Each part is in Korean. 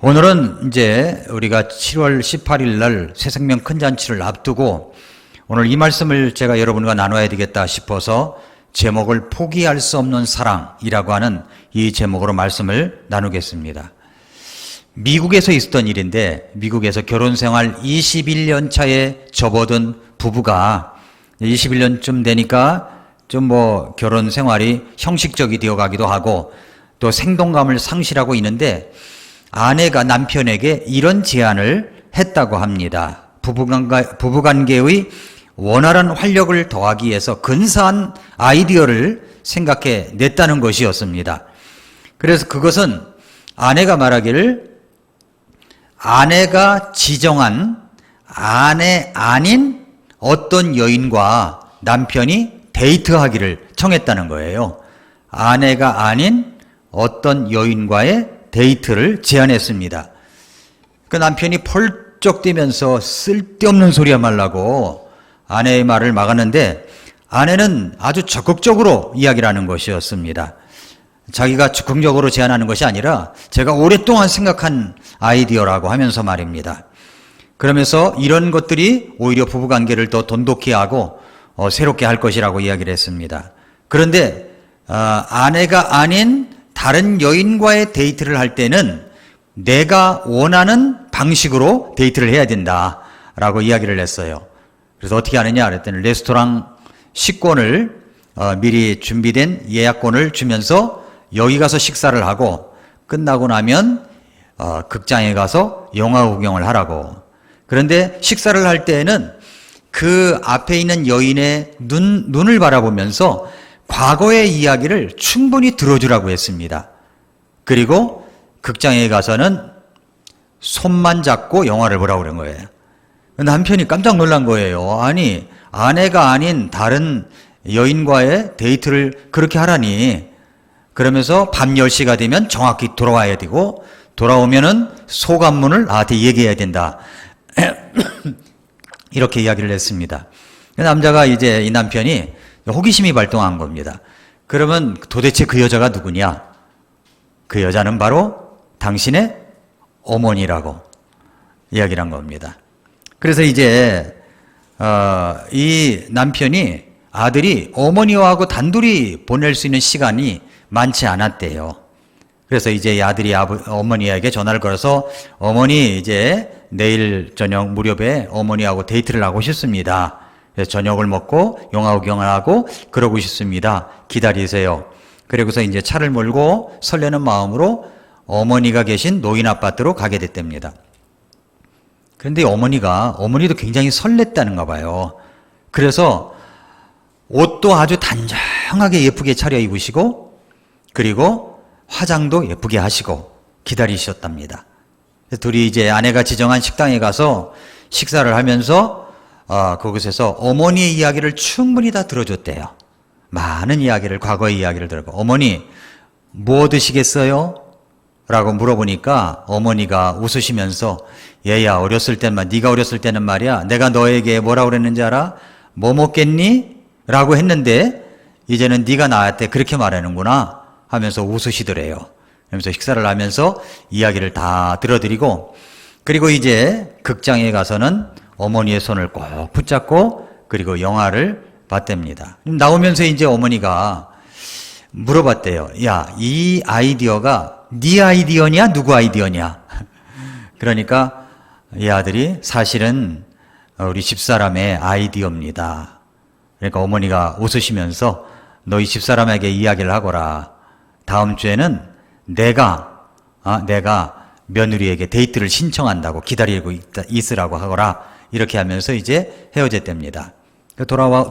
오늘은 이제 우리가 7월 18일 날 새생명 큰 잔치를 앞두고 오늘 이 말씀을 제가 여러분과 나눠야 되겠다 싶어서 제목을 포기할 수 없는 사랑이라고 하는 이 제목으로 말씀을 나누겠습니다. 미국에서 있었던 일인데 미국에서 결혼생활 21년 차에 접어든 부부가 21년쯤 되니까 좀 결혼 생활이 형식적이 되어 가기도 하고 또 생동감을 상실하고 있는데 아내가 남편에게 이런 제안을 했다고 합니다. 부부관계의 원활한 활력을 더하기 위해서 근사한 아이디어를 생각해 냈다는 것이었습니다. 그래서 그것은 아내가 말하기를 아내가 지정한 아내 아닌 어떤 여인과 남편이 데이트하기를 청했다는 거예요. 아내가 아닌 어떤 여인과의 데이트를 제안했습니다. 그 남편이 펄쩍 뛰면서 쓸데없는 소리야 말라고 아내의 말을 막았는데 아내는 아주 적극적으로 이야기를 하는 것이었습니다. 자기가 즉흥적으로 제안하는 것이 아니라 제가 오랫동안 생각한 아이디어라고 하면서 말입니다. 그러면서 이런 것들이 오히려 부부관계를 더 돈독히 하고 새롭게 할 것이라고 이야기를 했습니다. 그런데 아내가 아닌 다른 여인과의 데이트를 할 때는 내가 원하는 방식으로 데이트를 해야 된다라고 이야기를 했어요. 그래서 어떻게 하느냐 그랬더니 레스토랑 식권을 미리 준비된 예약권을 주면서 여기 가서 식사를 하고 끝나고 나면 극장에 가서 영화 구경을 하라고. 그런데 식사를 할 때에는 그 앞에 있는 여인의 눈을 바라보면서 과거의 이야기를 충분히 들어주라고 했습니다. 그리고 극장에 가서는 손만 잡고 영화를 보라고 그런 거예요. 남편이 깜짝 놀란 거예요. 아니, 아내가 아닌 다른 여인과의 데이트를 그렇게 하라니. 그러면서 밤 10시가 되면 정확히 돌아와야 되고 돌아오면은 소감문을 나한테 얘기해야 된다. 이렇게 이야기를 했습니다. 남자가 이제 이 남편이 호기심이 발동한 겁니다. 그러면 도대체 그 여자가 누구냐? 그 여자는 바로 당신의 어머니라고 이야기를 한 겁니다. 그래서 이제 이 남편이 아들이 어머니하고 단둘이 보낼 수 있는 시간이 많지 않았대요. 그래서 이제 이 아들이 어머니에게 전화를 걸어서 어머니 이제 내일 저녁 무렵에 어머니하고 데이트를 하고 싶습니다. 그래서 저녁을 먹고 영화 구경을 하고 그러고 싶습니다. 기다리세요. 그리고서 이제 차를 몰고 설레는 마음으로 어머니가 계신 노인 아파트로 가게 됐답니다. 그런데 어머니도 굉장히 설렜다는가 봐요. 그래서 옷도 아주 단정하게 예쁘게 차려 입으시고 그리고 화장도 예쁘게 하시고 기다리셨답니다. 둘이 이제 아내가 지정한 식당에 가서 식사를 하면서 그곳에서 어머니의 이야기를 충분히 다 들어줬대요. 많은 이야기를, 과거의 이야기를 들었고, 어머니, 뭐 드시겠어요? 라고 물어보니까 어머니가 웃으시면서, 얘야, 네가 어렸을 때는 말이야, 내가 너에게 뭐라고 그랬는지 알아? 뭐 먹겠니? 라고 했는데, 이제는 네가 나한테 그렇게 말하는구나 하면서 웃으시더래요. 그러면서 식사를 하면서 이야기를 다 들어드리고, 그리고 이제 극장에 가서는 어머니의 손을 꼭 붙잡고 그리고 영화를 봤답니다. 나오면서 이제 어머니가 물어봤대요. 야, 이 아이디어가 네 아이디어냐 누구 아이디어냐? 그러니까 이 아들이 사실은 우리 집사람의 아이디어입니다. 그러니까 어머니가 웃으시면서 너희 집사람에게 이야기를 하거라. 다음 주에는 내가 며느리에게 데이트를 신청한다고 기다리고 있으라고 하거라. 이렇게 하면서 이제 헤어졌답니다.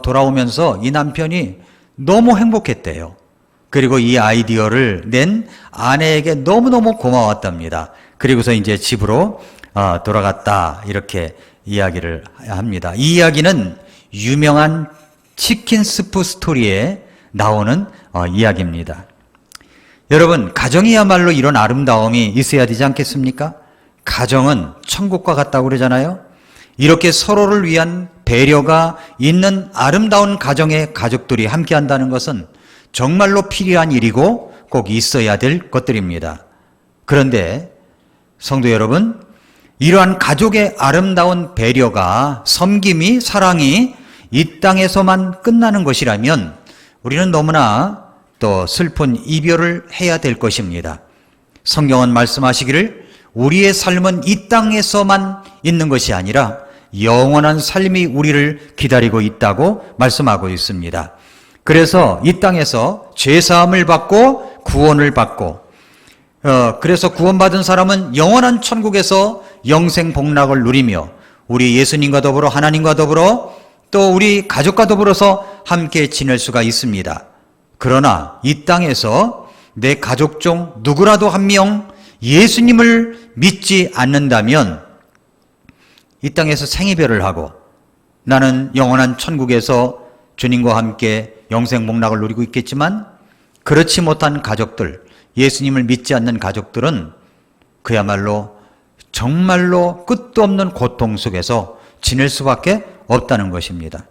돌아오면서 이 남편이 너무 행복했대요. 그리고 이 아이디어를 낸 아내에게 너무너무 고마웠답니다. 그리고서 이제 집으로 돌아갔다. 이렇게 이야기를 합니다. 이 이야기는 유명한 치킨 스프 스토리에 나오는 이야기입니다. 여러분, 가정이야말로 이런 아름다움이 있어야 되지 않겠습니까? 가정은 천국과 같다고 그러잖아요. 이렇게 서로를 위한 배려가 있는 아름다운 가정의 가족들이 함께 한다는 것은 정말로 필요한 일이고 꼭 있어야 될 것들입니다. 그런데 성도 여러분, 이러한 가족의 아름다운 배려가, 섬김이, 사랑이 이 땅에서만 끝나는 것이라면 우리는 너무나 또 슬픈 이별을 해야 될 것입니다. 성경은 말씀하시기를 우리의 삶은 이 땅에서만 있는 것이 아니라 영원한 삶이 우리를 기다리고 있다고 말씀하고 있습니다. 그래서 이 땅에서 죄사함을 받고 구원을 받고 그래서 구원받은 사람은 영원한 천국에서 영생 복락을 누리며 우리 예수님과 더불어 하나님과 더불어 또 우리 가족과 더불어서 함께 지낼 수가 있습니다. 그러나 이 땅에서 내 가족 중 누구라도 한 명 예수님을 믿지 않는다면 이 땅에서 생이별을 하고 나는 영원한 천국에서 주님과 함께 영생 복락을 누리고 있겠지만 그렇지 못한 가족들, 예수님을 믿지 않는 가족들은 그야말로 정말로 끝도 없는 고통 속에서 지낼 수밖에 없다는 것입니다.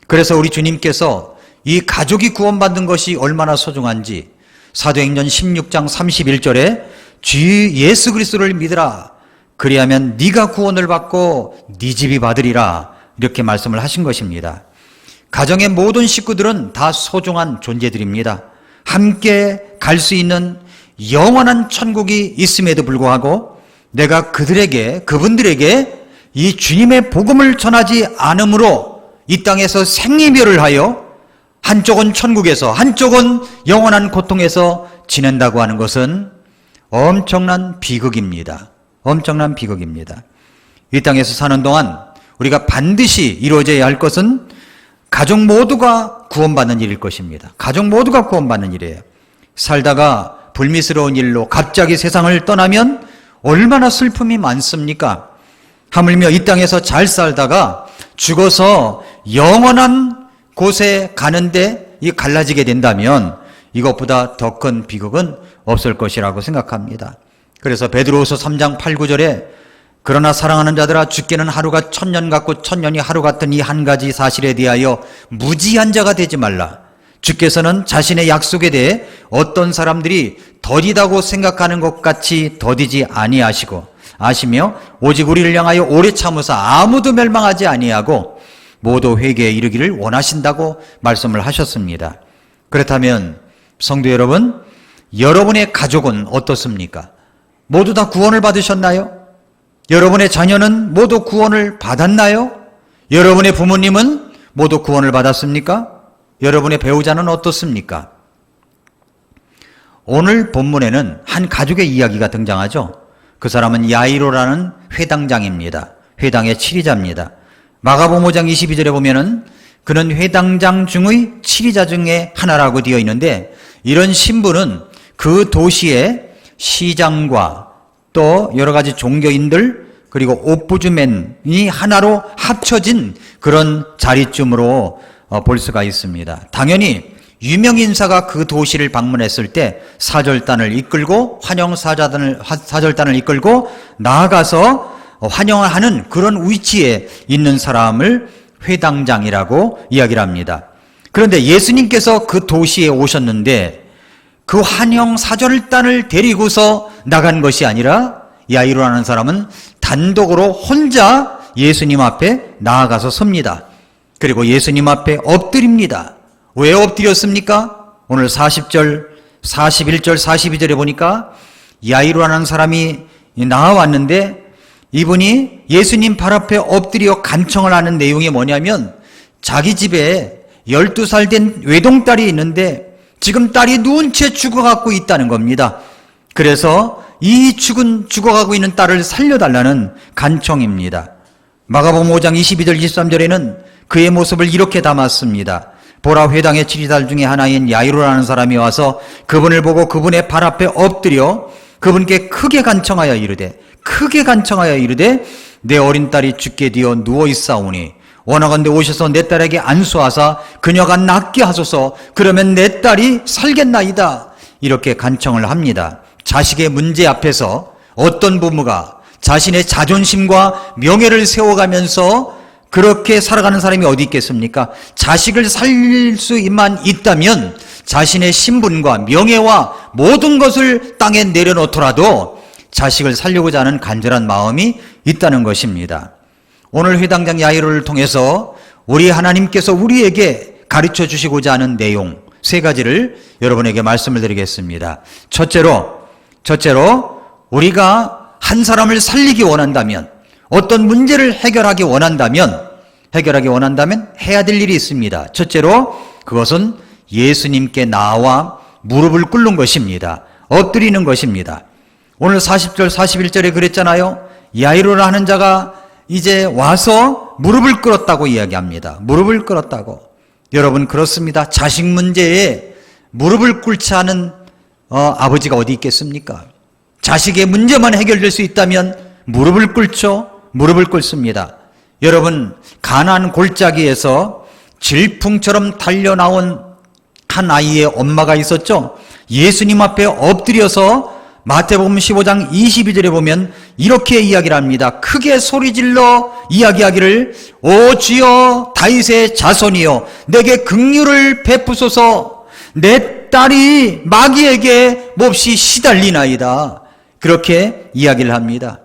그래서 우리 주님께서 이 가족이 구원받는 것이 얼마나 소중한지 사도행전 16장 31절에 주 예수 그리스도를 믿으라. 그리하면 네가 구원을 받고 네 집이 받으리라. 이렇게 말씀을 하신 것입니다. 가정의 모든 식구들은 다 소중한 존재들입니다. 함께 갈 수 있는 영원한 천국이 있음에도 불구하고 내가 그분들에게 이 주님의 복음을 전하지 않으므로 이 땅에서 생이별을 하여 한쪽은 천국에서 한쪽은 영원한 고통에서 지낸다고 하는 것은 엄청난 비극입니다. 엄청난 비극입니다. 이 땅에서 사는 동안 우리가 반드시 이루어져야 할 것은 가족 모두가 구원받는 일일 것입니다. 가족 모두가 구원받는 일이에요. 살다가 불미스러운 일로 갑자기 세상을 떠나면 얼마나 슬픔이 많습니까? 하물며 이 땅에서 잘 살다가 죽어서 영원한 곳에 가는데 갈라지게 된다면 이것보다 더 큰 비극은 없을 것이라고 생각합니다. 그래서 베드로후서 3장 8, 9절에 그러나 사랑하는 자들아 죽게는 하루가 1000년 같고 1000년이 하루 같은 이 한 가지 사실에 대하여 무지한 자가 되지 말라. 주께서는 자신의 약속에 대해 어떤 사람들이 더디다고 생각하는 것 같이 더디지 아시며 오직 우리를 향하여 오래 참으사 아무도 멸망하지 아니하고 모두 회개에 이르기를 원하신다고 말씀을 하셨습니다. 그렇다면 성도 여러분, 여러분의 가족은 어떻습니까? 모두 다 구원을 받으셨나요? 여러분의 자녀는 모두 구원을 받았나요? 여러분의 부모님은 모두 구원을 받았습니까? 여러분의 배우자는 어떻습니까? 오늘 본문에는 한 가족의 이야기가 등장하죠. 그 사람은 야이로라는 회당장입니다. 회당의 치리자입니다. 마가복음 5장 22절에 보면은 그는 회당장 중의 치리자 중에 하나라고 되어 있는데 이런 신분은 그 도시의 시장과 또 여러 가지 종교인들 그리고 옥부주맨이 하나로 합쳐진 그런 자리쯤으로 볼 수가 있습니다. 당연히 유명인사가 그 도시를 방문했을 때 사절단을 이끌고 사절단을 이끌고 나아가서 환영하는 그런 위치에 있는 사람을 회당장이라고 이야기를 합니다. 그런데 예수님께서 그 도시에 오셨는데 그 환영 사절단을 데리고서 나간 것이 아니라 야이로라는 사람은 단독으로 혼자 예수님 앞에 나아가서 섭니다. 그리고 예수님 앞에 엎드립니다. 왜 엎드렸습니까? 오늘 40절, 41절, 42절에 보니까 야이로라는 사람이 나와왔는데 이분이 예수님 발 앞에 엎드려 간청을 하는 내용이 뭐냐면 자기 집에 12살 된 외동딸이 있는데 지금 딸이 누운 채 죽어가고 있다는 겁니다. 그래서 이 죽어가고 있는 딸을 살려달라는 간청입니다. 마가복음 5장 22절 23절에는 그의 모습을 이렇게 담았습니다. 보라, 회당의 치리자 중에 하나인 야이로라는 사람이 와서 그분을 보고 그분의 발 앞에 엎드려 그분께 크게 간청하여 이르되 내 어린 딸이 죽게 되어 누워 있사오니 원하건대 오셔서 내 딸에게 안수하사 그녀가 낫게 하소서. 그러면 내 딸이 살겠나이다. 이렇게 간청을 합니다. 자식의 문제 앞에서 어떤 부모가 자신의 자존심과 명예를 세워가면서 그렇게 살아가는 사람이 어디 있겠습니까? 자식을 살릴 수만 있다면 자신의 신분과 명예와 모든 것을 땅에 내려놓더라도 자식을 살려고자 하는 간절한 마음이 있다는 것입니다. 오늘 회당장 야이로를 통해서 우리 하나님께서 우리에게 가르쳐 주시고자 하는 내용 3가지를 여러분에게 말씀을 드리겠습니다. 첫째로 우리가 한 사람을 살리기 원한다면, 어떤 문제를 해결하기 원한다면 해야 될 일이 있습니다. 첫째로 그것은 예수님께 나와 무릎을 꿇는 것입니다. 엎드리는 것입니다. 오늘 40절 41절에 그랬잖아요. 야이로라 하는 자가 이제 와서 무릎을 꿇었다고 이야기합니다. 무릎을 꿇었다고. 여러분, 그렇습니다. 자식 문제에 무릎을 꿇지 않은 아버지가 어디 있겠습니까? 자식의 문제만 해결될 수 있다면 무릎을 꿇죠. 무릎을 꿇습니다. 여러분, 가나안 골짜기에서 질풍처럼 달려나온 한 아이의 엄마가 있었죠. 예수님 앞에 엎드려서 마태복음 15장 22절에 보면 이렇게 이야기를 합니다. 크게 소리질러 이야기하기를, 오 주여 다윗의 자손이여 내게 긍휼을 베푸소서, 내 딸이 마귀에게 몹시 시달리나이다. 그렇게 이야기를 합니다.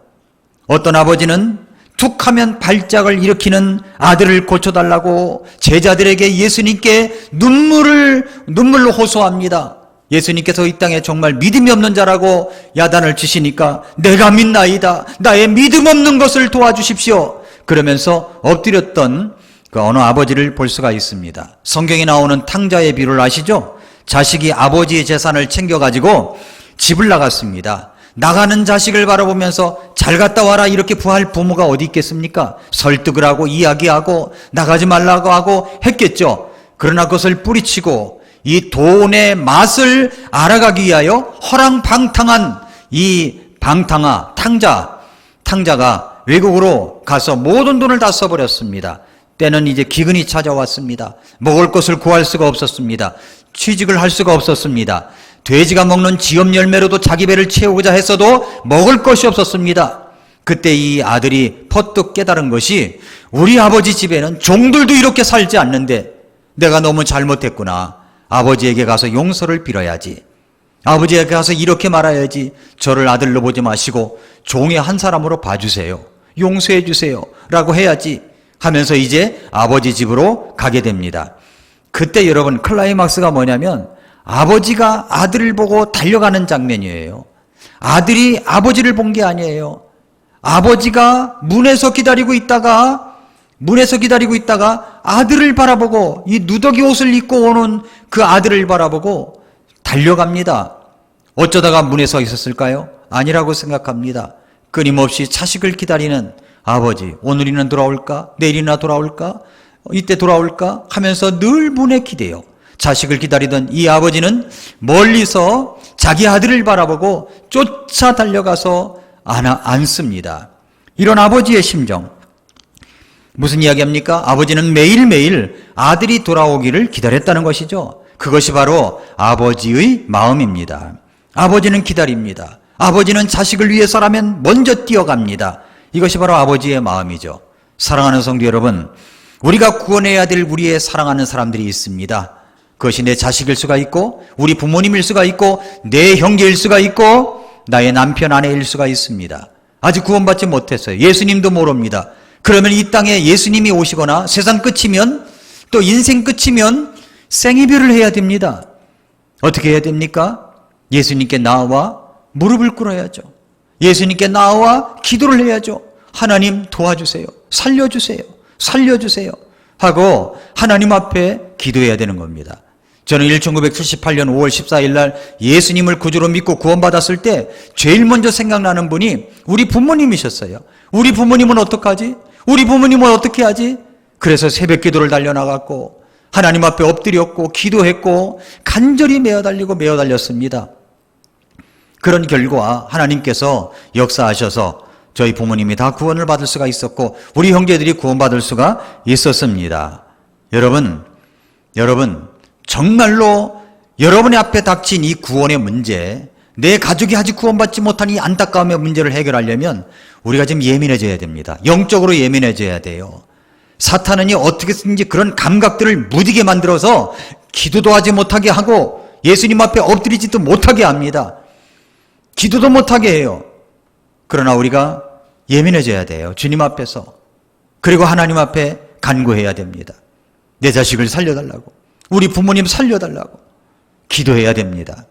어떤 아버지는 툭하면 발작을 일으키는 아들을 고쳐달라고 제자들에게 예수님께 눈물로 호소합니다. 예수님께서 이 땅에 정말 믿음이 없는 자라고 야단을 치시니까 내가 믿나이다. 나의 믿음 없는 것을 도와주십시오. 그러면서 엎드렸던 그 어느 아버지를 볼 수가 있습니다. 성경에 나오는 탕자의 비유를 아시죠? 자식이 아버지의 재산을 챙겨가지고 집을 나갔습니다. 나가는 자식을 바라보면서 잘 갔다 와라 이렇게 부할 부모가 어디 있겠습니까? 설득을 하고 이야기하고 나가지 말라고 하고 했겠죠. 그러나 그것을 뿌리치고 이 돈의 맛을 알아가기 위하여 허랑방탕한 이 탕자가 외국으로 가서 모든 돈을 다 써버렸습니다. 때는 이제 기근이 찾아왔습니다. 먹을 것을 구할 수가 없었습니다. 취직을 할 수가 없었습니다. 돼지가 먹는 지엽 열매로도 자기 배를 채우고자 했어도 먹을 것이 없었습니다. 그때 이 아들이 퍼뜩 깨달은 것이, 우리 아버지 집에는 종들도 이렇게 살지 않는데 내가 너무 잘못했구나. 아버지에게 가서 용서를 빌어야지. 아버지에게 가서 이렇게 말해야지. 저를 아들로 보지 마시고 종의 한 사람으로 봐주세요. 용서해 주세요. 라고 해야지 하면서 이제 아버지 집으로 가게 됩니다. 그때 여러분, 클라이막스가 뭐냐면 아버지가 아들을 보고 달려가는 장면이에요. 아들이 아버지를 본 게 아니에요. 아버지가 문에서 기다리고 있다가 아들을 바라보고, 이 누더기 옷을 입고 오는 그 아들을 바라보고 달려갑니다. 어쩌다가 문에 서 있었을까요? 아니라고 생각합니다. 끊임없이 자식을 기다리는 아버지, 오늘이나 돌아올까? 내일이나 돌아올까? 이때 돌아올까? 하면서 늘 문에 기대요. 자식을 기다리던 이 아버지는 멀리서 자기 아들을 바라보고 쫓아 달려가서 안습니다. 이런 아버지의 심정, 무슨 이야기합니까? 아버지는 매일매일 아들이 돌아오기를 기다렸다는 것이죠. 그것이 바로 아버지의 마음입니다. 아버지는 기다립니다. 아버지는 자식을 위해서라면 먼저 뛰어갑니다. 이것이 바로 아버지의 마음이죠. 사랑하는 성도 여러분, 우리가 구원해야 될 우리의 사랑하는 사람들이 있습니다. 그것이 내 자식일 수가 있고, 우리 부모님일 수가 있고, 내 형제일 수가 있고, 나의 남편 아내일 수가 있습니다. 아직 구원받지 못했어요. 예수님도 모릅니다. 그러면 이 땅에 예수님이 오시거나 세상 끝이면, 또 인생 끝이면 생이별을 해야 됩니다. 어떻게 해야 됩니까? 예수님께 나와 무릎을 꿇어야죠. 예수님께 나와 기도를 해야죠. 하나님 도와주세요. 살려주세요. 하고 하나님 앞에 기도해야 되는 겁니다. 저는 1978년 5월 14일 날 예수님을 구주로 믿고 구원받았을 때 제일 먼저 생각나는 분이 우리 부모님이셨어요. 우리 부모님은 어떡하지? 우리 부모님은 어떻게 하지? 그래서 새벽 기도를 달려나갔고 하나님 앞에 엎드렸고 기도했고 간절히 메어 달렸습니다. 그런 결과 하나님께서 역사하셔서 저희 부모님이 다 구원을 받을 수가 있었고 우리 형제들이 구원받을 수가 있었습니다. 여러분 정말로 여러분의 앞에 닥친 이 구원의 문제, 내 가족이 아직 구원받지 못한 이 안타까움의 문제를 해결하려면 우리가 좀 예민해져야 됩니다. 영적으로 예민해져야 돼요. 사탄은 어떻게든지 그런 감각들을 무디게 만들어서 기도도 하지 못하게 하고 예수님 앞에 엎드리지도 못하게 합니다. 기도도 못하게 해요. 그러나 우리가 예민해져야 돼요. 주님 앞에서. 그리고 하나님 앞에 간구해야 됩니다. 내 자식을 살려달라고, 우리 부모님 살려달라고 기도해야 됩니다.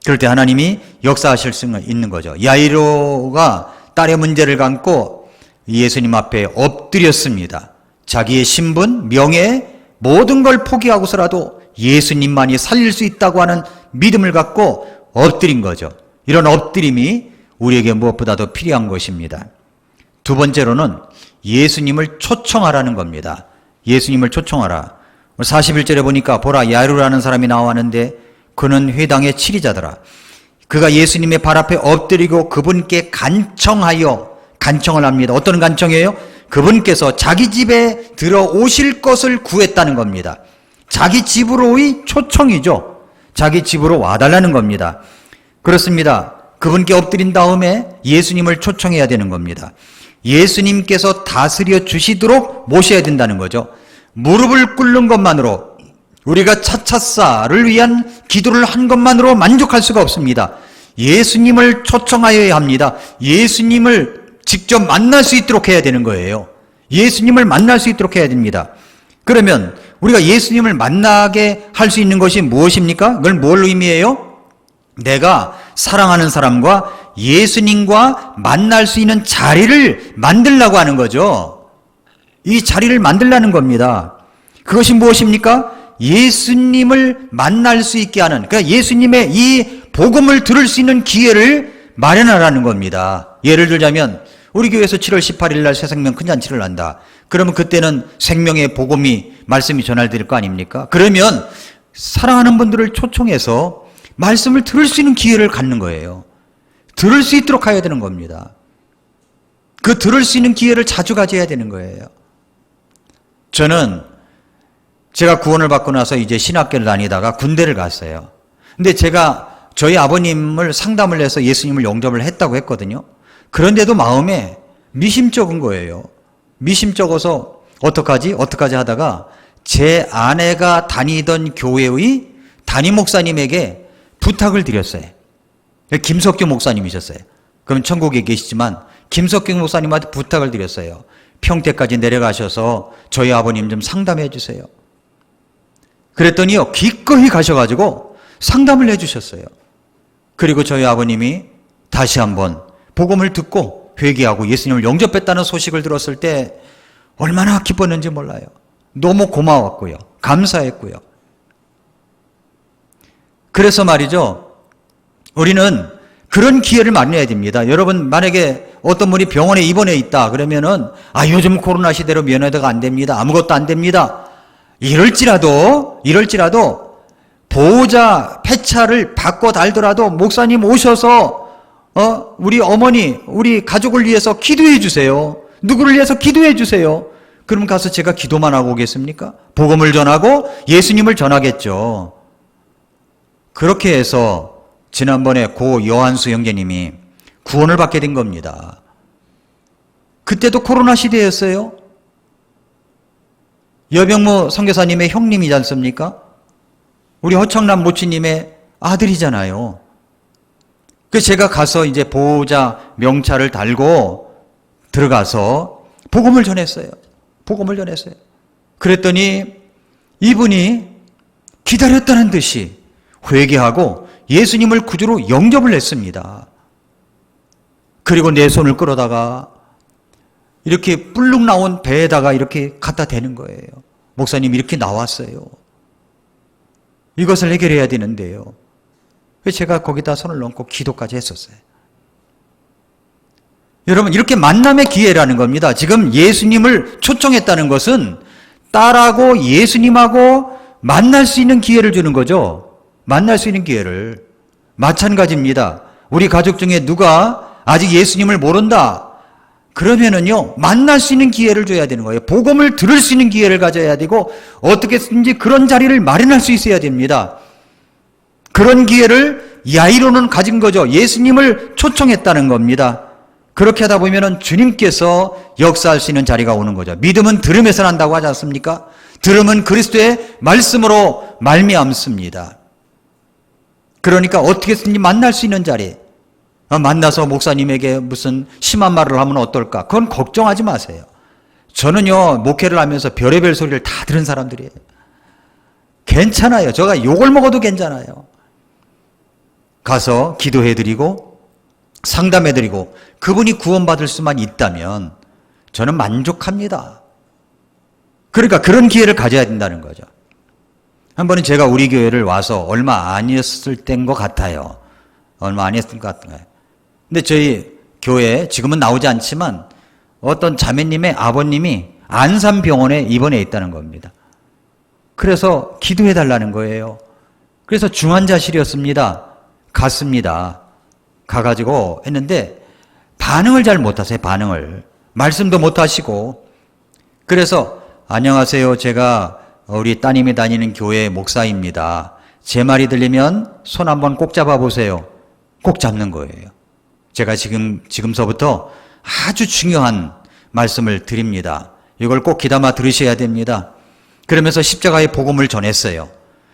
그럴 때 하나님이 역사하실 수 있는 거죠. 야이로가 딸의 문제를 감고 예수님 앞에 엎드렸습니다. 자기의 신분, 명예, 모든 걸 포기하고서라도 예수님만이 살릴 수 있다고 하는 믿음을 갖고 엎드린 거죠. 이런 엎드림이 우리에게 무엇보다도 필요한 것입니다. 두 번째로는 예수님을 초청하라는 겁니다. 예수님을 초청하라. 41절에 보니까 보라, 야이로라는 사람이 나왔는데 그는 회당의 치리자더라. 그가 예수님의 발 앞에 엎드리고 그분께 간청을 합니다. 어떤 간청이에요? 그분께서 자기 집에 들어오실 것을 구했다는 겁니다. 자기 집으로의 초청이죠. 자기 집으로 와달라는 겁니다. 그렇습니다. 그분께 엎드린 다음에 예수님을 초청해야 되는 겁니다. 예수님께서 다스려 주시도록 모셔야 된다는 거죠. 무릎을 꿇는 것만으로, 우리가 차차사를 위한 기도를 한 것만으로 만족할 수가 없습니다. 예수님을 초청하여야 합니다. 예수님을 직접 만날 수 있도록 해야 되는 거예요. 예수님을 만날 수 있도록 해야 됩니다. 그러면 우리가 예수님을 만나게 할 수 있는 것이 무엇입니까? 그걸 뭘 의미해요? 내가 사랑하는 사람과 예수님과 만날 수 있는 자리를 만들려고 하는 거죠. 이 자리를 만들라는 겁니다. 그것이 무엇입니까? 예수님을 만날 수 있게 하는, 그러니까 예수님의 이 복음을 들을 수 있는 기회를 마련하라는 겁니다. 예를 들자면 우리 교회에서 7월 18일 날 새생명 큰 잔치를 한다. 그러면 그때는 생명의 복음이, 말씀이 전달될 거 아닙니까? 그러면 사랑하는 분들을 초청해서 말씀을 들을 수 있는 기회를 갖는 거예요. 들을 수 있도록 해야 되는 겁니다. 그 들을 수 있는 기회를 자주 가져야 되는 거예요. 저는 제가 구원을 받고 나서 이제 신학교를 다니다가 군대를 갔어요. 근데 제가 저희 아버님을 상담을 해서 예수님을 영접을 했다고 했거든요. 그런데도 마음에 미심쩍은 거예요. 미심쩍어서 어떡하지 하다가 제 아내가 다니던 교회의 담임 목사님에게 부탁을 드렸어요. 김석규 목사님이셨어요. 그럼 천국에 계시지만 김석규 목사님한테 부탁을 드렸어요. 평택까지 내려가셔서 저희 아버님 좀 상담해 주세요. 그랬더니요, 기꺼이 가셔가지고 상담을 해주셨어요. 그리고 저희 아버님이 다시 한번 복음을 듣고 회개하고 예수님을 영접했다는 소식을 들었을 때 얼마나 기뻤는지 몰라요. 너무 고마웠고요. 감사했고요. 그래서 말이죠, 우리는 그런 기회를 마련해야 됩니다. 여러분, 만약에 어떤 분이 병원에 입원해 있다 그러면은 요즘 코로나 시대로 면회가 안 됩니다. 아무것도 안 됩니다. 이럴지라도 보호자 폐차를 받고 달더라도 목사님 오셔서 우리 어머니, 우리 가족을 위해서 기도해 주세요. 누구를 위해서 기도해 주세요. 그럼 가서 제가 기도만 하고 오겠습니까? 복음을 전하고 예수님을 전하겠죠. 그렇게 해서 지난번에 고 여한수 형제님이 구원을 받게 된 겁니다. 그때도 코로나 시대였어요. 여병무 선교사님의 형님이지 않습니까? 우리 허청남 모치님의 아들이잖아요. 그래서 제가 가서 이제 보호자 명찰을 달고 들어가서 복음을 전했어요. 그랬더니 이분이 기다렸다는 듯이 회개하고 예수님을 구주로 영접을 했습니다. 그리고 내 손을 끌어다가 이렇게 뿔룩 나온 배에다가 이렇게 갖다 대는 거예요. 목사님 이렇게 나왔어요. 이것을 해결해야 되는데요. 그래서 제가 거기다 손을 얹고 기도까지 했었어요. 여러분, 이렇게 만남의 기회라는 겁니다. 지금 예수님을 초청했다는 것은 딸하고 예수님하고 만날 수 있는 기회를 주는 거죠. 만날 수 있는 기회를. 마찬가지입니다. 우리 가족 중에 누가 아직 예수님을 모른다 그러면은요, 만날 수 있는 기회를 줘야 되는 거예요. 복음을 들을 수 있는 기회를 가져야 되고 어떻게든지 그런 자리를 마련할 수 있어야 됩니다. 그런 기회를 야이로는 가진 거죠. 예수님을 초청했다는 겁니다. 그렇게 하다 보면은 주님께서 역사할 수 있는 자리가 오는 거죠. 믿음은 들음에서 난다고 하지 않습니까? 들음은 그리스도의 말씀으로 말미암습니다. 그러니까 어떻게든지 만날 수 있는 자리, 만나서 목사님에게 무슨 심한 말을 하면 어떨까? 그건 걱정하지 마세요. 저는요, 목회를 하면서 별의별 소리를 다 들은 사람들이에요. 괜찮아요. 제가 욕을 먹어도 괜찮아요. 가서 기도해드리고 상담해드리고 그분이 구원받을 수만 있다면 저는 만족합니다. 그러니까 그런 기회를 가져야 된다는 거죠. 한 번은 제가 우리 교회를 와서 얼마 아니었을 때인 것 같아요. 얼마 아니었을 것 같아요. 근데 저희 교회에 지금은 나오지 않지만 어떤 자매님의 아버님이 안산병원에 입원해 있다는 겁니다. 그래서 기도해 달라는 거예요. 그래서 중환자실이었습니다. 갔습니다. 가가지고 했는데 반응을 잘 못하세요. 반응을. 말씀도 못하시고. 그래서 안녕하세요. 제가 우리 따님이 다니는 교회 목사입니다. 제 말이 들리면 손 한번 꼭 잡아보세요. 꼭 잡는 거예요. 제가 지금서부터 아주 중요한 말씀을 드립니다. 이걸 꼭 귀담아 들으셔야 됩니다. 그러면서 십자가의 복음을 전했어요.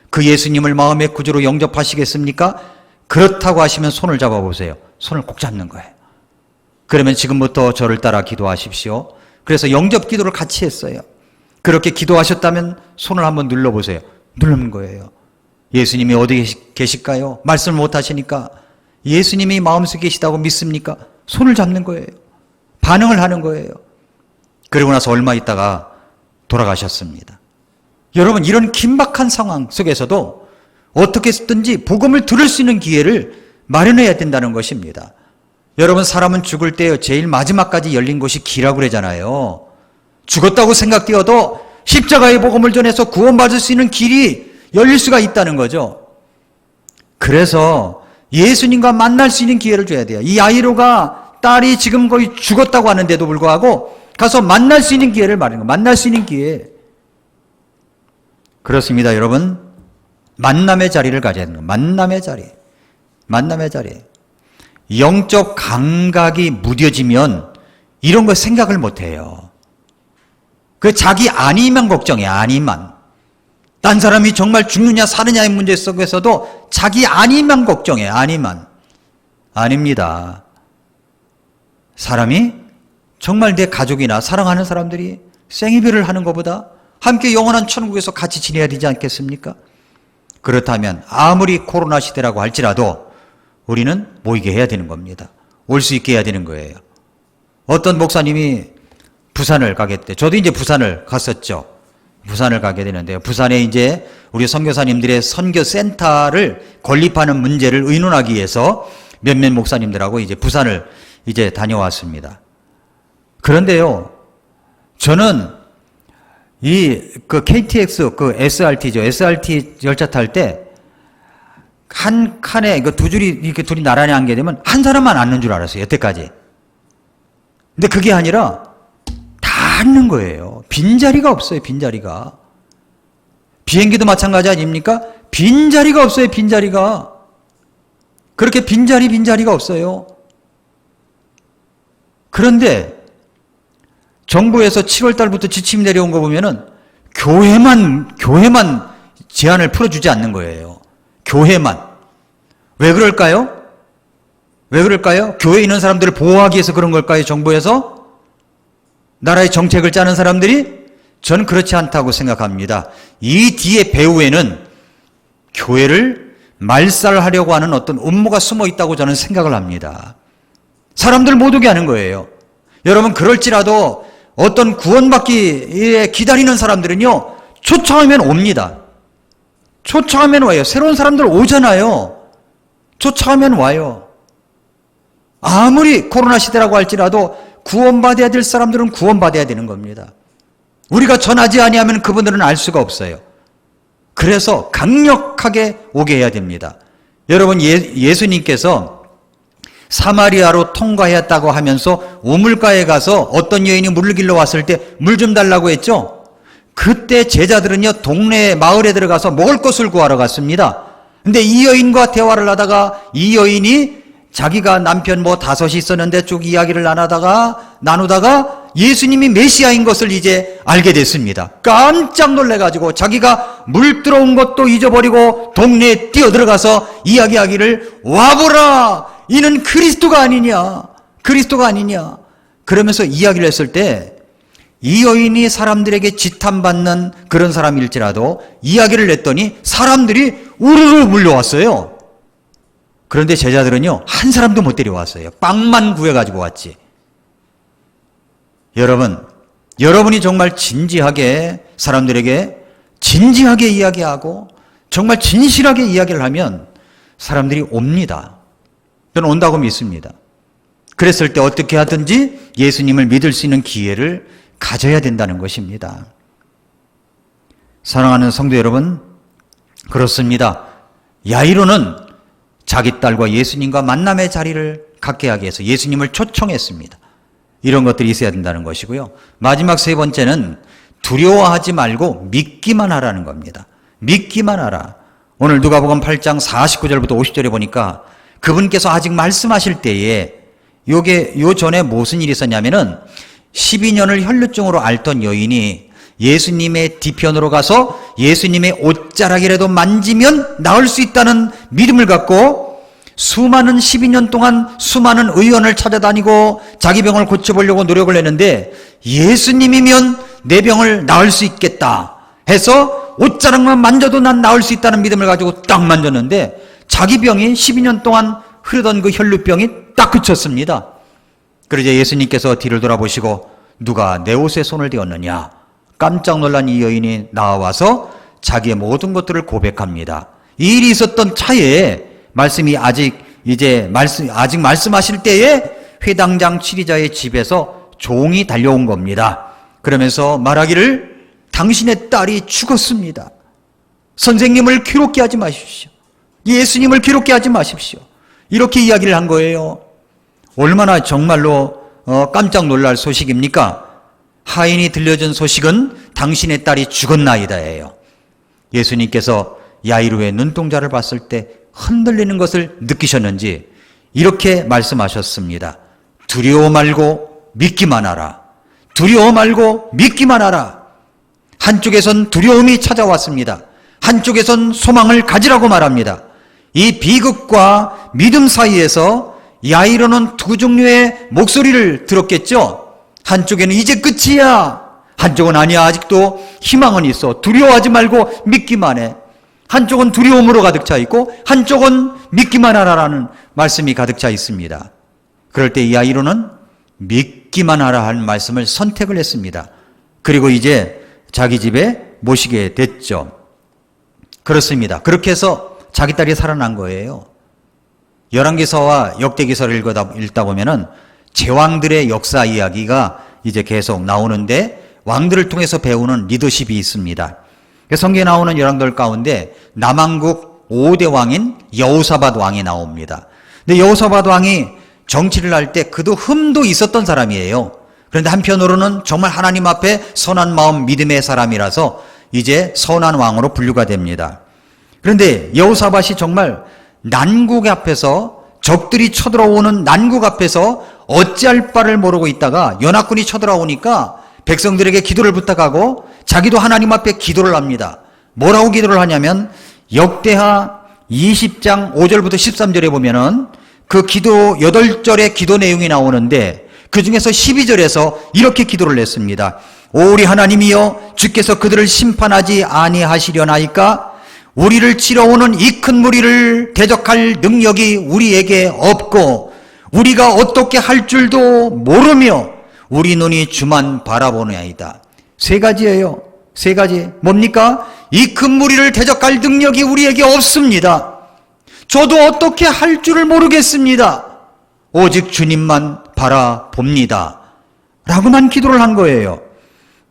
그 예수님을 마음의 구주로 영접하시겠습니까? 그렇다고 하시면 손을 잡아보세요. 손을 꼭 잡는 거예요. 그러면 지금부터 저를 따라 기도하십시오. 그래서 영접 기도를 같이 했어요. 그렇게 기도하셨다면 손을 한번 눌러보세요. 누르는 거예요. 예수님이 어디 계실까요? 말씀을 못하시니까 예수님이 마음속에 계시다고 믿습니까? 손을 잡는 거예요. 반응을 하는 거예요. 그리고 나서 얼마 있다가 돌아가셨습니다. 여러분, 이런 긴박한 상황 속에서도 어떻게 했든지 복음을 들을 수 있는 기회를 마련해야 된다는 것입니다. 여러분, 사람은 죽을 때 제일 마지막까지 열린 곳이 기라고 그러잖아요. 죽었다고 생각되어도 십자가의 복음을 전해서 구원받을 수 있는 길이 열릴 수가 있다는 거죠. 그래서 예수님과 만날 수 있는 기회를 줘야 돼요. 이 야이로가 딸이 지금 거의 죽었다고 하는데도 불구하고 가서 만날 수 있는 기회를 말하는 거예요. 만날 수 있는 기회. 그렇습니다, 여러분. 만남의 자리를 가져야 되는 거예요. 만남의 자리. 만남의 자리. 영적 감각이 무뎌지면 이런 거 생각을 못 해요. 그 자기 안위만 걱정해, 안위만. 딴 사람이 정말 죽느냐 사느냐의 문제 속에서도 자기 안위만 걱정해, 안위만. 아닙니다. 사람이 정말 내 가족이나 사랑하는 사람들이 생이별을 하는 것보다 함께 영원한 천국에서 같이 지내야 되지 않겠습니까? 그렇다면 아무리 코로나 시대라고 할지라도 우리는 모이게 해야 되는 겁니다. 올 수 있게 해야 되는 거예요. 어떤 목사님이 부산을 가겠대. 저도 이제 부산을 갔었죠. 부산을 가게 되는데요. 부산에 이제 우리 선교사님들의 선교센터를 건립하는 문제를 의논하기 위해서 몇몇 목사님들하고 이제 부산을 이제 다녀왔습니다. 그런데요, 저는 그 KTX, 그 SRT죠. SRT 열차 탈 때 한 칸에 그 두 줄이 이렇게 둘이 나란히 앉게 되면 한 사람만 앉는 줄 알았어요. 여태까지. 근데 그게 아니라 다 앉는 거예요. 빈자리가 없어요. 빈자리가. 비행기도 마찬가지 아닙니까? 빈자리가 없어요. 빈자리가. 그렇게 빈자리가 없어요. 그런데 정부에서 7월 달부터 지침이 내려온 거 보면은 교회만 제한을 풀어주지 않는 거예요. 교회만. 왜 그럴까요? 왜 그럴까요? 교회에 있는 사람들을 보호하기 위해서 그런 걸까요? 정부에서? 나라의 정책을 짜는 사람들이? 전 그렇지 않다고 생각합니다. 이 뒤에 배후에는 교회를 말살하려고 하는 어떤 음모가 숨어 있다고 저는 생각을 합니다. 사람들 못 오게 하는 거예요. 여러분, 그럴지라도 어떤 구원받기 기다리는 사람들은요, 초청하면 옵니다. 초청하면 와요. 새로운 사람들 오잖아요. 초청하면 와요. 아무리 코로나 시대라고 할지라도 구원받아야 될 사람들은 구원받아야 되는 겁니다. 우리가 전하지 아니하면 그분들은 알 수가 없어요. 그래서 강력하게 오게 해야 됩니다. 여러분, 예수님께서 사마리아로 통과했다고 하면서 우물가에 가서 어떤 여인이 물을 길러 왔을 때 물 좀 달라고 했죠? 그때 제자들은요, 동네 마을에 들어가서 먹을 것을 구하러 갔습니다. 근데 이 여인과 대화를 하다가 이 여인이 자기가 남편 5이 있었는데 쭉 이야기를 나누다가 예수님이 메시아인 것을 이제 알게 됐습니다. 깜짝 놀래가지고 자기가 물 들어온 것도 잊어버리고 동네에 뛰어들어가서 이야기하기를, 와보라! 이는 그리스도가 아니냐, 그리스도가 아니냐. 그러면서 이야기를 했을 때 이 여인이 사람들에게 지탄받는 그런 사람일지라도 이야기를 냈더니 사람들이 우르르 물려왔어요. 그런데 제자들은요, 한 사람도 못 데려왔어요. 빵만 구해가지고 왔지. 여러분이 정말 진지하게 사람들에게 진지하게 이야기하고 정말 진실하게 이야기를 하면 사람들이 옵니다. 저는 온다고 믿습니다. 그랬을 때 어떻게 하든지 예수님을 믿을 수 있는 기회를 가져야 된다는 것입니다. 사랑하는 성도 여러분, 그렇습니다. 야이로는 자기 딸과 예수님과 만남의 자리를 갖게 하기 위해서 예수님을 초청했습니다. 이런 것들이 있어야 된다는 것이고요. 마지막 세 번째는 두려워하지 말고 믿기만 하라는 겁니다. 믿기만 하라. 오늘 누가복음 8장 49절부터 50절에 보니까 그분께서 아직 말씀하실 때에 요 전에 무슨 일이 있었냐면은 12년을 혈루증으로 앓던 여인이 예수님의 뒤편으로 가서 예수님의 옷자락이라도 만지면 나을 수 있다는 믿음을 갖고 수많은 12년 동안 수많은 의원을 찾아다니고 자기 병을 고쳐보려고 노력을 했는데 예수님이면 내 병을 나을 수 있겠다 해서 옷자락만 만져도 난 나을 수 있다는 믿음을 가지고 딱 만졌는데 자기 병이 12년 동안 흐르던 그 혈루병이 딱 그쳤습니다. 그러자 예수님께서 뒤를 돌아보시고 누가 내 옷에 손을 대었느냐? 깜짝 놀란 이 여인이 나와서 자기의 모든 것들을 고백합니다. 이 일이 있었던 차에 말씀이 아직 말씀하실 때에 회당장 치리자의 집에서 종이 달려온 겁니다. 그러면서 말하기를 당신의 딸이 죽었습니다. 선생님을 괴롭게 하지 마십시오. 예수님을 괴롭게 하지 마십시오. 이렇게 이야기를 한 거예요. 얼마나 정말로 깜짝 놀랄 소식입니까? 하인이 들려준 소식은 당신의 딸이 죽었나이다예요. 예수님께서 야이로의 눈동자를 봤을 때 흔들리는 것을 느끼셨는지 이렇게 말씀하셨습니다. 두려워 말고 믿기만 하라. 두려워 말고 믿기만 하라. 한쪽에선 두려움이 찾아왔습니다. 한쪽에선 소망을 가지라고 말합니다. 이 비극과 믿음 사이에서 야이로는 두 종류의 목소리를 들었겠죠. 한쪽에는 이제 끝이야. 한쪽은 아니야. 아직도 희망은 있어. 두려워하지 말고 믿기만 해. 한쪽은 두려움으로 가득 차 있고 한쪽은 믿기만 하라라는 말씀이 가득 차 있습니다. 그럴 때 야이로는 믿기만 하라 하는 말씀을 선택을 했습니다. 그리고 이제 자기 집에 모시게 됐죠. 그렇습니다. 그렇게 해서 자기 딸이 살아난 거예요. 열왕기서와 역대기서를 읽다 보면은 제왕들의 역사 이야기가 이제 계속 나오는데 왕들을 통해서 배우는 리더십이 있습니다. 성경에 나오는 열왕들 가운데 남왕국 5대 왕인 여호사밧 왕이 나옵니다. 근데 여호사밧 왕이 정치를 할 때 그도 흠도 있었던 사람이에요. 그런데 한편으로는 정말 하나님 앞에 선한 마음 믿음의 사람이라서 이제 선한 왕으로 분류가 됩니다. 그런데 여호사밧이 정말 난국 앞에서 적들이 쳐들어오는 난국 앞에서 어찌할 바를 모르고 있다가 연합군이 쳐들어오니까 백성들에게 기도를 부탁하고 자기도 하나님 앞에 기도를 합니다. 뭐라고 기도를 하냐면 역대하 20장 5절부터 13절에 보면은 그 기도 8절의 기도 내용이 나오는데 그 중에서 12절에서 이렇게 기도를 했습니다. 오 우리 하나님이여 주께서 그들을 심판하지 아니하시려나이까 우리를 치러오는 이 큰 무리를 대적할 능력이 우리에게 없고 우리가 어떻게 할 줄도 모르며 우리 눈이 주만 바라보나이다. 세 가지예요. 세 가지. 뭡니까? 이 큰 무리를 대적할 능력이 우리에게 없습니다. 저도 어떻게 할 줄을 모르겠습니다. 오직 주님만 바라봅니다. 라고만 기도를 한 거예요.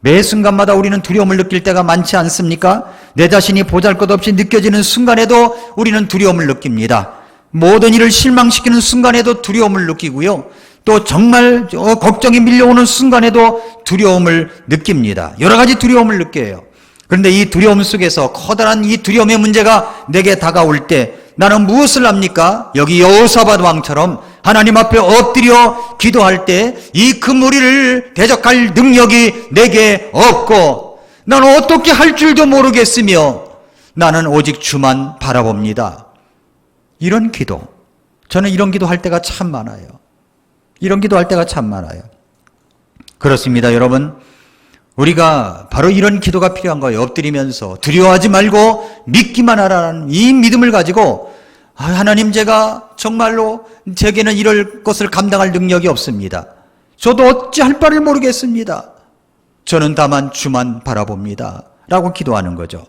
매 순간마다 우리는 두려움을 느낄 때가 많지 않습니까? 내 자신이 보잘것없이 느껴지는 순간에도 우리는 두려움을 느낍니다. 모든 일을 실망시키는 순간에도 두려움을 느끼고요. 또 정말 걱정이 밀려오는 순간에도 두려움을 느낍니다. 여러 가지 두려움을 느껴요. 그런데 이 두려움 속에서 커다란 이 두려움의 문제가 내게 다가올 때 나는 무엇을 합니까? 여기 여호사밧 왕처럼 하나님 앞에 엎드려 기도할 때 이 큰 무리를 대적할 능력이 내게 없고 나는 어떻게 할 줄도 모르겠으며 나는 오직 주만 바라봅니다. 이런 기도, 저는 이런 기도할 때가 참 많아요. 이런 기도할 때가 참 많아요. 그렇습니다, 여러분. 우리가 바로 이런 기도가 필요한 거예요. 엎드리면서 두려워하지 말고 믿기만 하라는 이 믿음을 가지고 하나님, 제가 정말로 제게는 이럴 것을 감당할 능력이 없습니다. 저도 어찌할 바를 모르겠습니다. 저는 다만 주만 바라봅니다. 라고 기도하는 거죠.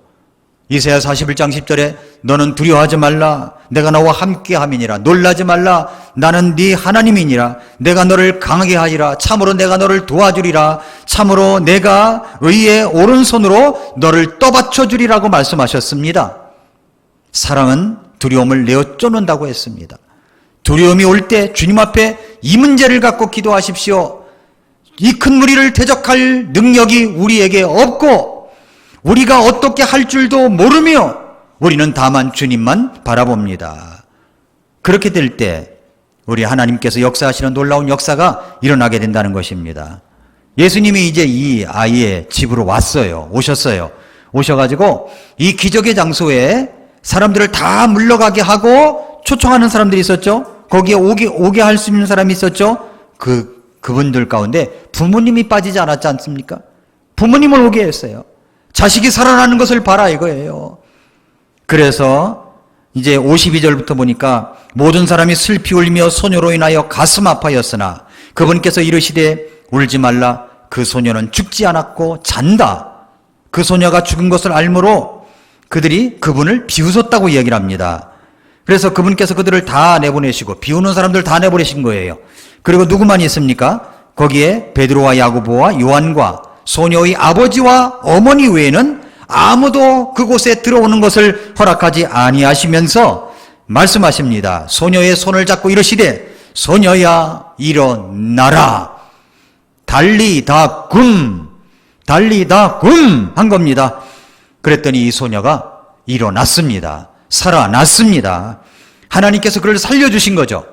이사야 41장 10절에 너는 두려워하지 말라. 내가 너와 함께함이니라. 놀라지 말라. 나는 네 하나님이니라. 내가 너를 강하게 하리라. 참으로 내가 너를 도와주리라. 참으로 내가 의의 오른손으로 너를 떠받쳐 주리라고 말씀하셨습니다. 사랑은 두려움을 내어 쫓는다고 했습니다. 두려움이 올 때 주님 앞에 이 문제를 갖고 기도하십시오. 이 큰 무리를 대적할 능력이 우리에게 없고 우리가 어떻게 할 줄도 모르며 우리는 다만 주님만 바라봅니다. 그렇게 될 때 우리 하나님께서 역사하시는 놀라운 역사가 일어나게 된다는 것입니다. 예수님이 이제 이 아이의 집으로 오셨어요. 오셔가지고 이 기적의 장소에 사람들을 다 물러가게 하고 초청하는 사람들이 있었죠. 거기에 오게 할 수 있는 사람이 있었죠. 그분들 가운데 부모님이 빠지지 않았지 않습니까? 부모님을 오게 했어요. 자식이 살아나는 것을 봐라 이거예요. 그래서 이제 52절부터 보니까 모든 사람이 슬피 울며 소녀로 인하여 가슴 아파였으나 그분께서 이르시되 울지 말라. 그 소녀는 죽지 않았고 잔다. 그 소녀가 죽은 것을 알므로 그들이 그분을 비웃었다고 이야기를 합니다. 그래서 그분께서 그들을 다 내보내시고 비우는 사람들 다 내보내신 거예요. 그리고 누구만 있습니까? 거기에 베드로와 야고보와 요한과 소녀의 아버지와 어머니 외에는 아무도 그곳에 들어오는 것을 허락하지 아니하시면서 말씀하십니다. 소녀의 손을 잡고 이르시되 소녀야 일어나라. 달리다 굼 한 겁니다. 그랬더니 이 소녀가 일어났습니다. 살아났습니다. 하나님께서 그를 살려주신 거죠.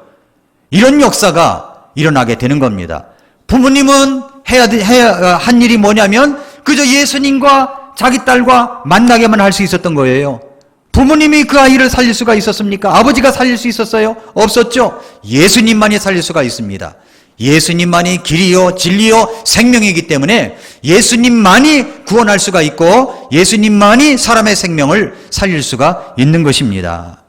이런 역사가 일어나게 되는 겁니다. 부모님은 해야 한 일이 뭐냐면 그저 예수님과 자기 딸과 만나게만 할 수 있었던 거예요. 부모님이 그 아이를 살릴 수가 있었습니까? 아버지가 살릴 수 있었어요? 없었죠. 예수님만이 살릴 수가 있습니다. 예수님만이 길이요 진리요 생명이기 때문에 예수님만이 구원할 수가 있고 예수님만이 사람의 생명을 살릴 수가 있는 것입니다.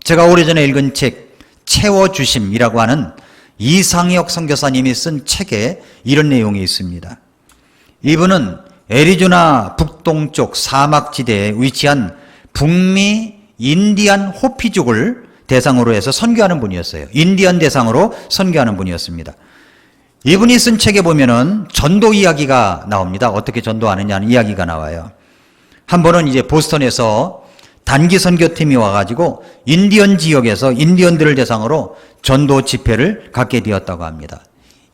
제가 오래전에 읽은 책 채워주심이라고 하는 이상혁 선교사님이 쓴 책에 이런 내용이 있습니다. 이분은 애리조나 북동쪽 사막지대에 위치한 북미 인디안 호피족을 대상으로 해서 선교하는 분이었어요. 인디언 대상으로 선교하는 분이었습니다. 이분이 쓴 책에 보면은 전도 이야기가 나옵니다. 어떻게 전도하느냐는 이야기가 나와요. 한 번은 이제 보스턴에서 단기 선교팀이 와가지고 인디언 지역에서 인디언들을 대상으로 전도 집회를 갖게 되었다고 합니다.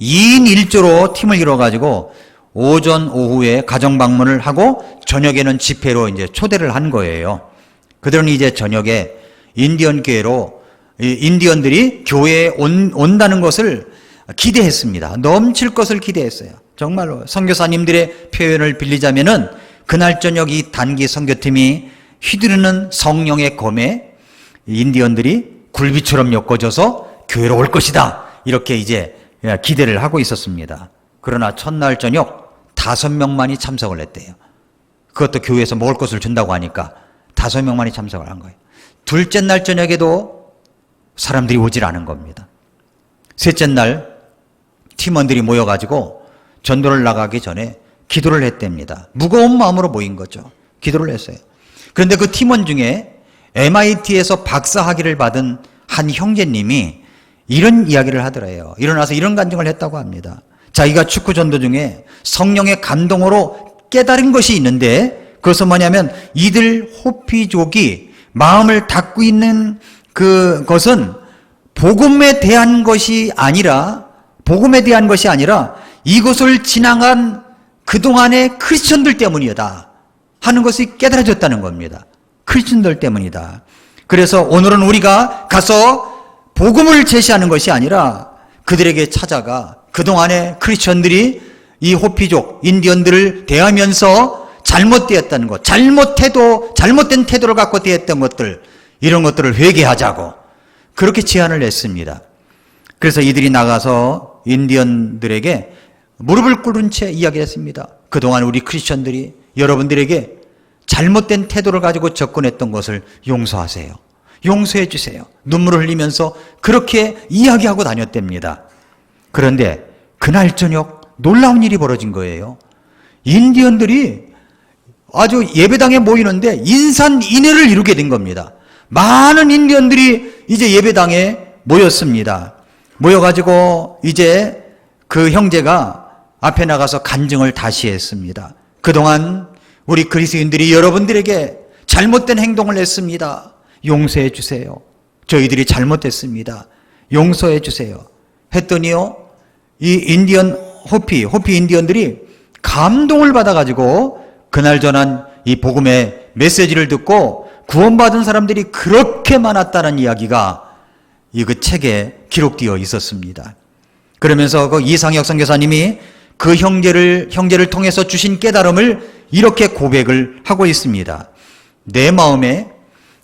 2인 1조로 팀을 이뤄가지고 오전 오후에 가정 방문을 하고 저녁에는 집회로 이제 초대를 한 거예요. 그들은 이제 저녁에 인디언 교회로 인디언들이 교회에 온다는 것을 기대했습니다. 넘칠 것을 기대했어요. 정말로 선교사님들의 표현을 빌리자면은 그날 저녁 이 단기 선교팀이 휘두르는 성령의 검에 인디언들이 굴비처럼 엮어져서 교회로 올 것이다. 이렇게 이제 기대를 하고 있었습니다. 그러나 첫날 저녁 5명만이 참석을 했대요. 그것도 교회에서 먹을 것을 준다고 하니까 5명만이 참석을 한 거예요. 둘째 날 저녁에도 사람들이 오질 않은 겁니다. 셋째 날 팀원들이 모여가지고 전도를 나가기 전에 기도를 했답니다. 무거운 마음으로 모인 거죠. 기도를 했어요. 그런데 그 팀원 중에 MIT에서 박사학위를 받은 한 형제님이 이런 이야기를 하더래요. 일어나서 이런 간증을 했다고 합니다. 자기가 축구 전도 중에 성령의 감동으로 깨달은 것이 있는데 그것은 뭐냐면 이들 호피족이 마음을 닫고 있는 그것은 복음에 대한 것이 아니라 이것을 지나간 그동안의 크리스천들 때문이다 하는 것이 깨달아졌다는 겁니다. 크리스천들 때문이다. 그래서 오늘은 우리가 가서 복음을 제시하는 것이 아니라 그들에게 찾아가 그동안의 크리스천들이 이 호피족, 인디언들을 대하면서 잘못되었다는 것, 잘못된 태도를 갖고 대했던 것들, 이런 것들을 회개하자고, 그렇게 제안을 했습니다. 그래서 이들이 나가서 인디언들에게 무릎을 꿇은 채 이야기했습니다. 그동안 우리 크리스천들이 여러분들에게 잘못된 태도를 가지고 접근했던 것을 용서하세요. 용서해 주세요. 눈물을 흘리면서 그렇게 이야기하고 다녔답니다. 그런데 그날 저녁 놀라운 일이 벌어진 거예요. 인디언들이 아주 예배당에 모이는데 인산인해를 이루게 된 겁니다. 많은 인디언들이 이제 예배당에 모였습니다. 모여가지고 이제 그 형제가 앞에 나가서 간증을 다시 했습니다. 그동안 우리 그리스도인들이 여러분들에게 잘못된 행동을 했습니다. 용서해 주세요. 저희들이 잘못했습니다. 용서해 주세요. 했더니요, 이 인디언 호피 인디언들이 감동을 받아가지고 그날 전한 이 복음의 메시지를 듣고 구원받은 사람들이 그렇게 많았다는 이야기가 이 그 책에 기록되어 있었습니다. 그러면서 그 이상혁 선교사님이 그 형제를 통해서 주신 깨달음을 이렇게 고백을 하고 있습니다. 내 마음에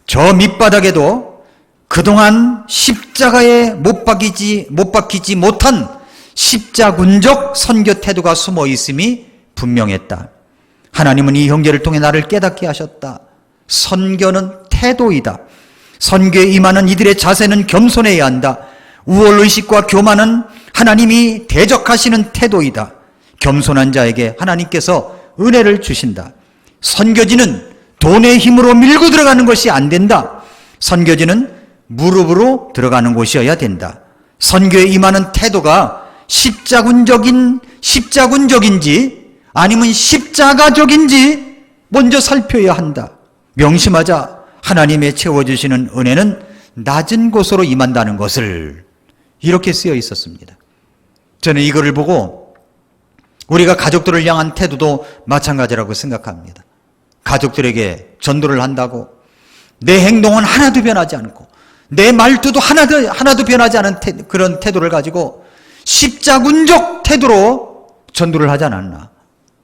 저 밑바닥에도 그동안 십자가에 못 박히지 못한 십자군적 선교 태도가 숨어 있음이 분명했다. 하나님은 이 형제를 통해 나를 깨닫게 하셨다. 선교는 태도이다. 선교에 임하는 이들의 자세는 겸손해야 한다. 우월의식과 교만은 하나님이 대적하시는 태도이다. 겸손한 자에게 하나님께서 은혜를 주신다. 선교지는 돈의 힘으로 밀고 들어가는 것이 안 된다. 선교지는 무릎으로 들어가는 곳이어야 된다. 선교에 임하는 태도가 십자군적인지 아니면 십자가적인지 먼저 살펴야 한다. 명심하자. 하나님의 채워주시는 은혜는 낮은 곳으로 임한다는 것을 이렇게 쓰여 있었습니다. 저는 이거를 보고 우리가 가족들을 향한 태도도 마찬가지라고 생각합니다. 가족들에게 전도를 한다고 내 행동은 하나도 변하지 않고 내 말투도 하나도 변하지 않은 그런 태도를 가지고 십자군적 태도로 전도를 하지 않았나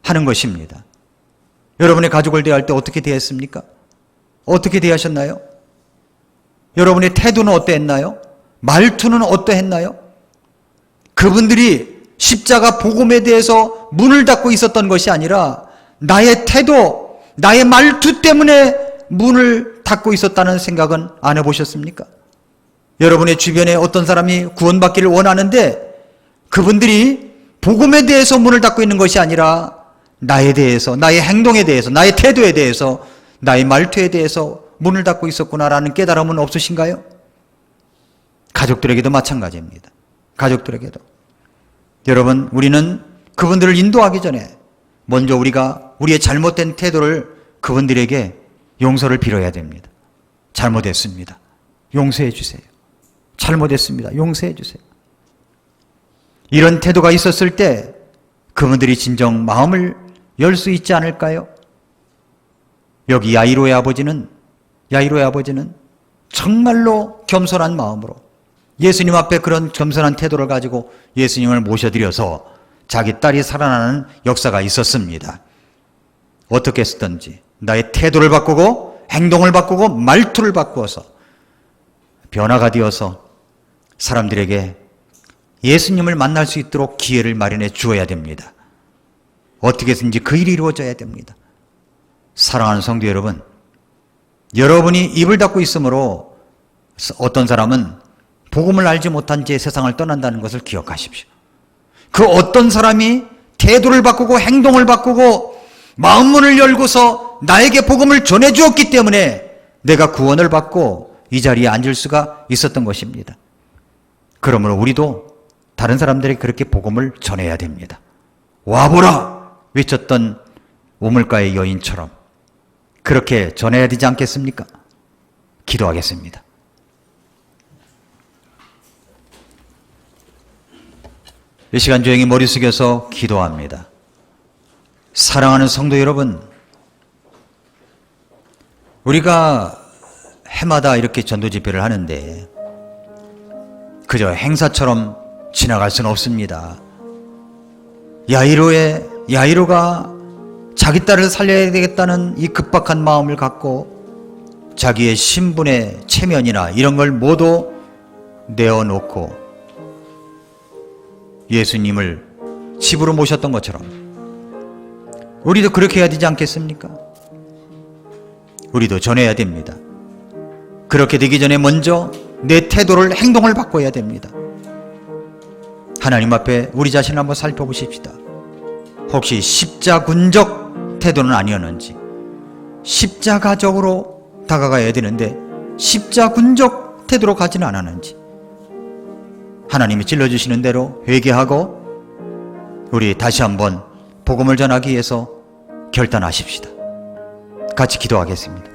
하는 것입니다. 여러분의 가족을 대할 때 어떻게 대했습니까? 어떻게 대하셨나요? 여러분의 태도는 어떠했나요? 말투는 어떠했나요? 그분들이 십자가 복음에 대해서 문을 닫고 있었던 것이 아니라 나의 태도, 나의 말투 때문에 문을 닫고 있었다는 생각은 안 해보셨습니까? 여러분의 주변에 어떤 사람이 구원받기를 원하는데 그분들이 복음에 대해서 문을 닫고 있는 것이 아니라 나에 대해서, 나의 행동에 대해서, 나의 태도에 대해서, 나의 말투에 대해서 문을 닫고 있었구나라는 깨달음은 없으신가요? 가족들에게도 마찬가지입니다. 가족들에게도. 여러분, 우리는 그분들을 인도하기 전에 먼저 우리가 우리의 잘못된 태도를 그분들에게 용서를 빌어야 됩니다. 잘못했습니다. 용서해 주세요. 잘못했습니다. 용서해 주세요. 이런 태도가 있었을 때 그분들이 진정 마음을 열 수 있지 않을까요? 여기 야이로의 아버지는 정말로 겸손한 마음으로 예수님 앞에 그런 겸손한 태도를 가지고 예수님을 모셔드려서 자기 딸이 살아나는 역사가 있었습니다. 어떻게 했든지 나의 태도를 바꾸고 행동을 바꾸고 말투를 바꾸어서 변화가 되어서 사람들에게 예수님을 만날 수 있도록 기회를 마련해 주어야 됩니다. 어떻게 해서든지 그 일이 이루어져야 됩니다. 사랑하는 성도 여러분, 여러분이 입을 닫고 있으므로 어떤 사람은 복음을 알지 못한 채 세상을 떠난다는 것을 기억하십시오. 그 어떤 사람이 태도를 바꾸고 행동을 바꾸고 마음문을 열고서 나에게 복음을 전해주었기 때문에 내가 구원을 받고 이 자리에 앉을 수가 있었던 것입니다. 그러므로 우리도 다른 사람들에게 그렇게 복음을 전해야 됩니다. 와보라! 외쳤던 우물가의 여인처럼 그렇게 전해야 되지 않겠습니까? 기도하겠습니다. 이 시간 조용히 머리 숙여서 기도합니다. 사랑하는 성도 여러분, 우리가 해마다 이렇게 전도 집회를 하는데 그저 행사처럼 지나갈 수는 없습니다. 야이로가 자기 딸을 살려야 되겠다는 이 급박한 마음을 갖고 자기의 신분의 체면이나 이런 걸 모두 내어놓고 예수님을 집으로 모셨던 것처럼 우리도 그렇게 해야 되지 않겠습니까? 우리도 전해야 됩니다. 그렇게 되기 전에 먼저 내 태도를, 행동을 바꿔야 됩니다. 하나님 앞에 우리 자신을 한번 살펴보십시다. 혹시 십자군적 태도는 아니었는지, 십자가적으로 다가가야 되는데 십자군적 태도로 가지는 않았는지, 하나님이 찔러주시는 대로 회개하고 우리 다시 한번 복음을 전하기 위해서 결단하십시다. 같이 기도하겠습니다.